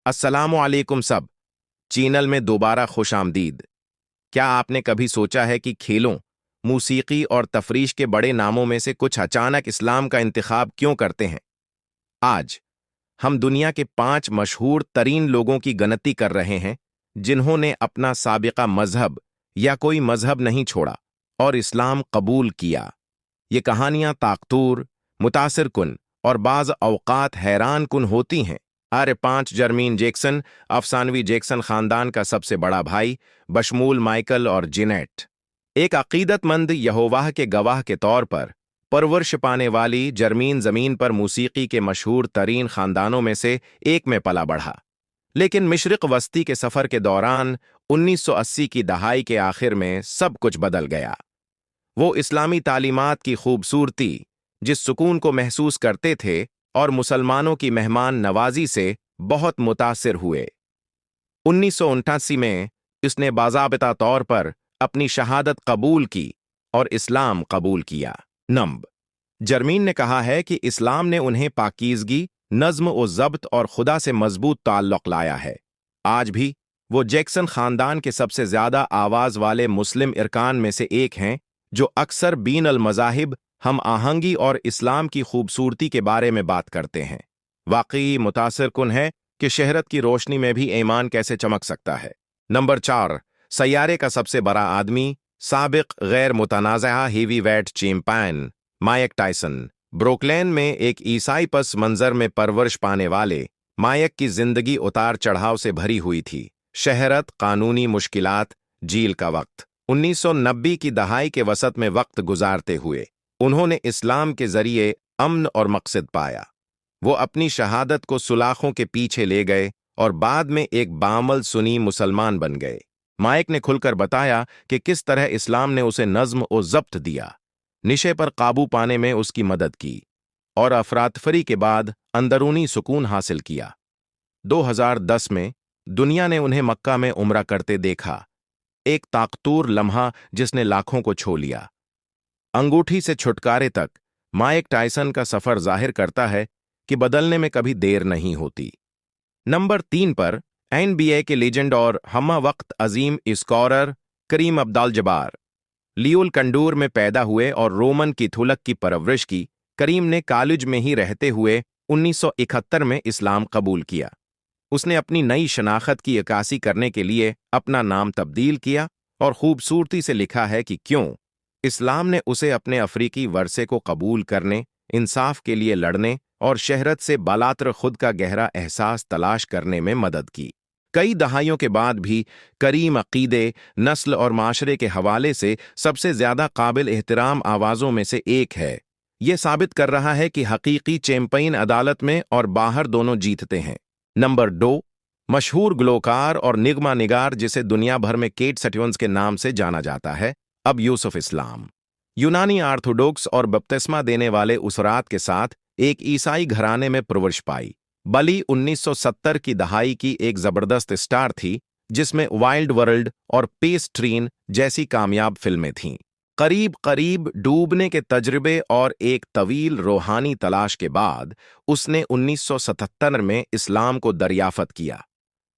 अस्सलामु अलैकुम सब। चैनल में दोबारा खुश आमदीद। क्या आपने कभी सोचा है कि खेलों, मूसीकी और तफरीश के बड़े नामों में से कुछ अचानक इस्लाम का इंतखाब क्यों करते हैं? आज हम दुनिया के 5 मशहूर तरीन लोगों की गिनती कर रहे हैं जिन्होंने अपना साबिका मजहब या कोई मजहब नहीं छोड़ा और इस्लाम कबूल किया। ये कहानियां ताकतूर, मुतासिर कुन और बाज़ औक़ात हैरान कुन होती हैं। आर 5 जर्मीन जैक्सन, अफसानवी जैक्सन खानदान का सबसे बड़ा भाई, बशमूल माइकल और जिनेट। एक अकीदतमंद यहोवाह के गवाह के तौर पर परवरिश पाने वाली जर्मीन ज़मीन पर मूसीकी के मशहूर तरीन खानदानों में से एक में पला बढ़ा। लेकिन मिशरिक वस्ती के सफ़र के दौरान 1980 की दहाई के आखिर में सब कुछ बदल गया। वो इस्लामी तालीमात की खूबसूरती, जिस सुकून को महसूस करते थे, और मुसलमानों की मेहमान नवाजी से बहुत मुतासिर हुए। 1989 में इसने बाज़ाबिता तौर पर अपनी शहादत कबूल की और इस्लाम कबूल किया। जर्मीन ने कहा है कि इस्लाम ने उन्हें पाकीज़गी, नज़्म व ज़ब्त और खुदा से मजबूत ताल्लुक़ लाया है। आज भी वो जैक्सन खानदान के सबसे ज़्यादा आवाज़ वाले मुस्लिम इरकान में से एक हैं, जो अक्सर बीन अल मज़ाहिब, हम आहंगी और इस्लाम की खूबसूरती के बारे में बात करते हैं। वाकई मुतासिर कुन है कि शहरत की रोशनी में भी ईमान कैसे चमक सकता है। नंबर 4, सैयारे का सबसे बड़ा आदमी, साबिक गैर मुतनाज़ा heavyweight champion Mike Tyson. Brooklyn में एक ईसाई पस मंजर में परवरिश पाने वाले माइक की जिंदगी उतार चढ़ाव से भरी हुई थी। शहरत, कानूनी मुश्किलात, जील का वक्त। 1990 की दहाई के वसत में वक्त गुजारते हुए उन्होंने इस्लाम के जरिए अमन और मकसद पाया। वो अपनी शहादत को सुलाखों के पीछे ले गए और बाद में एक बामल सुनी मुसलमान बन गए। माइक ने खुलकर बताया कि किस तरह इस्लाम ने उसे नज़्म और ज़ब्त दिया, निशे पर काबू पाने में उसकी मदद की और अफरातफरी के बाद अंदरूनी सुकून हासिल किया। 2010 में दुनिया ने उन्हें मक्का में उम्रा करते देखा, एक ताकतूर लम्हा जिसने लाखों को छो लिया। अंगूठी से छुटकारे तक माइक टायसन का सफर जाहिर करता है कि बदलने में कभी देर नहीं होती। नंबर 3 पर एनबीए के लीजेंड और हम्मा वक्त अजीम स्कोरर करीम अब्दुल-जब्बार। लियोल कंडूर में पैदा हुए और रोमन की थुलक की परवरिश की, करीम ने कॉलेज में ही रहते हुए 1971 में इस्लाम कबूल किया। उसने अपनी नई शनाख्त की अक्कासी करने के लिए अपना नाम तब्दील किया और खूबसूरती से लिखा है कि क्यों इस्लाम ने उसे अपने अफ्रीकी वर्से को कबूल करने, इंसाफ के लिए लड़ने और शहरत से बालातर खुद का गहरा एहसास तलाश करने में मदद की। कई दहाइयों के बाद भी करीम अकीदे, नस्ल और माशरे के हवाले से सबसे ज्यादा काबिल एहतराम आवाज़ों में से एक है। यह साबित कर रहा है कि हकीकी चैंपियन अदालत में और बाहर दोनों जीतते हैं। नंबर 2, मशहूर ग्लोकार और निगमा निगार जिसे दुनिया भर में केट सट्यून्स के नाम से जाना जाता है, अब यूसुफ इस्लाम। यूनानी आर्थोडॉक्स और बपतिस्मा देने वाले उसरात के साथ एक ईसाई घराने में परवरिश पाई। बली 1970 की दहाई की एक जबरदस्त स्टार थी, जिसमें वाइल्ड वर्ल्ड और पेस ट्रीन जैसी कामयाब फिल्में थीं। करीब करीब डूबने के तजर्बे और एक तवील रूहानी तलाश के बाद उसने 1977 में इस्लाम को दरियाफत किया।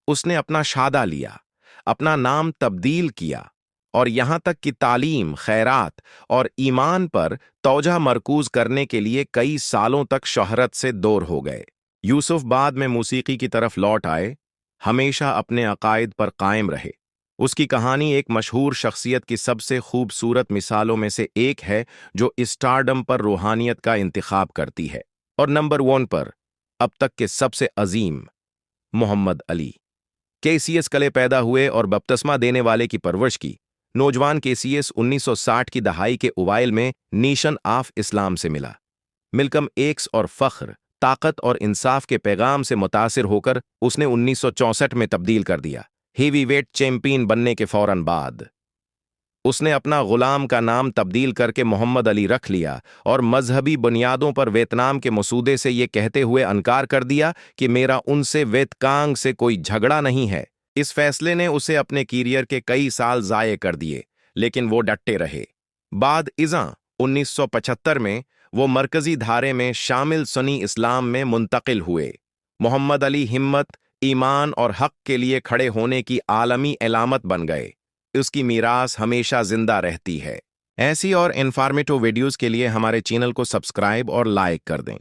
उसने अपना शादा लिया, अपना नाम तब्दील किया और यहाँ तक कि तालीम, खैरात और ईमान पर तौजह मरकूज करने के लिए कई सालों तक शोहरत से दूर हो गए। यूसुफ बाद में मूसीकी की तरफ लौट आए, हमेशा अपने अकायद पर कायम रहे। उसकी कहानी एक मशहूर शख्सियत की सबसे खूबसूरत मिसालों में से एक है जो स्टारडम पर रूहानियत का इंतखाब करती है। और नंबर 1 पर अब तक के सबसे अजीम, मोहम्मद अली। केसीएस कले पैदा हुए और बपतिस्मा देने वाले की परवरिश की। नौजवान केसीएस 1960 की दहाई के उवाइल में नीशन ऑफ इस्लाम से मिला। मिल्कम एक्स और फख्र, ताकत और इंसाफ के पैगाम से मुतासिर होकर उसने 1964 में तब्दील कर दिया। हेवीवेट चैंपियन बनने के फौरन बाद उसने अपना गुलाम का नाम तब्दील करके मोहम्मद अली रख लिया और मजहबी बुनियादों पर वियतनाम के मसूदे से ये कहते हुए इनकार कर दिया कि मेरा उनसे वियतकांग से कोई झगड़ा नहीं है। इस फैसले ने उसे अपने करियर के कई साल ज़ाये कर दिए, लेकिन वो डटे रहे। बाद इज़ां 1975 में वो मरकजी धारे में शामिल सुन्नी इस्लाम में मुंतकिल हुए। मोहम्मद अली हिम्मत, ایمان اور حق کے لیے کھڑے ہونے کی عالمی علامت بن گئے۔ اس کی میراث ہمیشہ زندہ رہتی ہے۔ ایسی اور انفارمیٹو ویڈیوز کے لیے ہمارے چینل کو سبسکرائب اور لائک کر دیں۔